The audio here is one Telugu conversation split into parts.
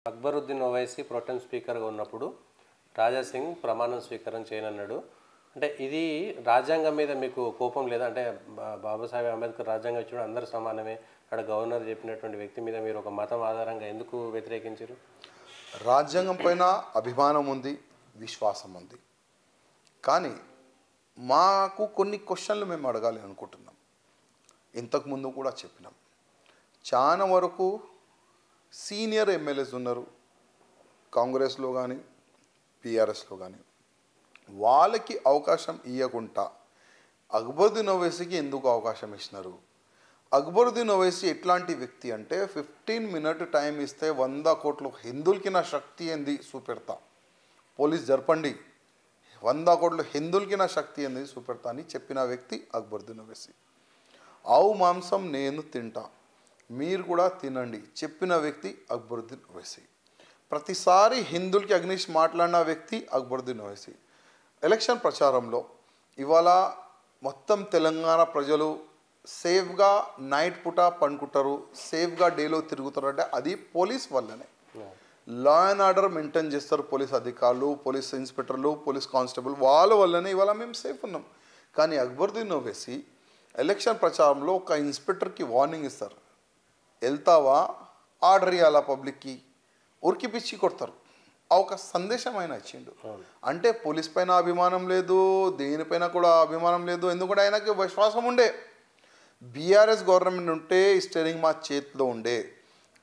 అక్బరుద్దీన్ ఓవైసీ ప్రోటెం స్పీకర్గా ఉన్నప్పుడు రాజా సింగ్ ప్రమాణ స్వీకారం చేయనన్నాడు. అంటే ఇది రాజ్యాంగం మీద మీకు కోపం లేదా? అంటే బాబాసాహెబ్ అంబేద్కర్ రాజ్యాంగం ఇచ్చిన అందరూ సమానమే, అక్కడ గవర్నర్ చెప్పినటువంటి వ్యక్తి మీద మీరు ఒక మతం ఆధారంగా ఎందుకు వ్యతిరేకించారు? రాజ్యాంగం పైన అభిమానం ఉంది, విశ్వాసం ఉంది. కానీ మాకు కొన్ని క్వశ్చన్లు మేము అడగాలి అనుకుంటున్నాం. ఇంతకుముందు కూడా చెప్పినాం. చాలా వరకు సీనియర్ ఎమ్మెల్యేస్ ఉన్నారు కాంగ్రెస్లో కానీ టీఆర్ఎస్లో కానీ. వాళ్ళకి అవకాశం ఇవ్వకుండా అక్బరుద్దీన్ ఓవైసీకి ఎందుకు అవకాశం ఇచ్చినారు? అక్బరుద్దీన్ ఓవైసీ ఎట్లాంటి వ్యక్తి అంటే 15 మినిట్ టైం ఇస్తే 100 కోట్ల హిందువులకి నా శక్తి ఏంది చూపెడతా, పోలీస్ జరపండి, 100 కోట్ల హిందువులకి నా శక్తి ఏంది చూపెడతా అని చెప్పిన వ్యక్తి అక్బరుద్దీన్ ఓవైసీ. ఆవు మాంసం నేను తింటా, మీరు కూడా తినండి చెప్పిన వ్యక్తి అక్బరుద్దీన్ ఓవైసీ. ప్రతిసారి హిందువులకి అగ్నిష్ మాట్లాడిన వ్యక్తి అక్బరుద్దీన్ ఓవైసీ. ఎలక్షన్ ప్రచారంలో ఇవాళ మొత్తం తెలంగాణ ప్రజలు సేఫ్గా నైట్ పూట పండుకుంటారు, సేఫ్గా డేలో తిరుగుతారు అంటే అది పోలీస్ వల్లనే. లా అండ్ ఆర్డర్ మెయింటైన్ చేస్తారు పోలీస్ అధికారులు, పోలీస్ ఇన్స్పెక్టర్లు, పోలీస్ కానిస్టేబుల్, వాళ్ళ వల్లనే ఇవాళ మేము సేఫ్ ఉన్నాం. కానీ అక్బరుద్దీన్ ఓవైసీ ఎలక్షన్ ప్రచారంలో ఒక ఇన్స్పెక్టర్కి వార్నింగ్ ఇస్తారు, వెళ్తావా ఆర్డర్ ఇవ్వాలా పబ్లిక్కి, ఉరికి పిచ్చి కొడతారు. ఆ ఒక సందేశం ఆయన ఇచ్చిండు. అంటే పోలీస్ పైన అభిమానం లేదు, దేనిపైన కూడా అభిమానం లేదు. ఎందుకంటే ఆయనకి విశ్వాసం ఉండే బీఆర్ఎస్ గవర్నమెంట్ ఉంటే స్టీరింగ్ మా చేతిలో ఉండే,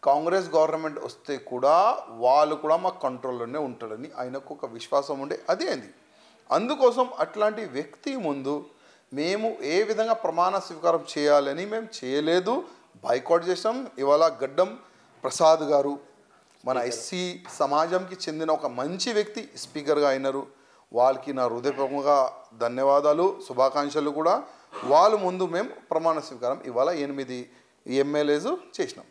కాంగ్రెస్ గవర్నమెంట్ వస్తే కూడా వాళ్ళు కూడా మా కంట్రోల్లోనే ఉంటాడని ఆయనకు ఒక విశ్వాసం ఉండే. అదే అది. అందుకోసం అట్లాంటి వ్యక్తి ముందు మేము ఏ విధంగా ప్రమాణ స్వీకారం చేయాలని మేము చేయలేదు, బైకాట్ చేసాం. ఇవాళ గడ్డం ప్రసాద్ గారు మన ఎస్సీ సమాజంకి చెందిన ఒక మంచి వ్యక్తి స్పీకర్గా అయినారు. వాళ్ళకి నా హృదయపూర్వకంగా ధన్యవాదాలు, శుభాకాంక్షలు కూడా. వాళ్ళ ముందు మేము ప్రమాణ స్వీకారం ఇవాళ 8 ఎమ్మెల్యేస్ చేసినాం.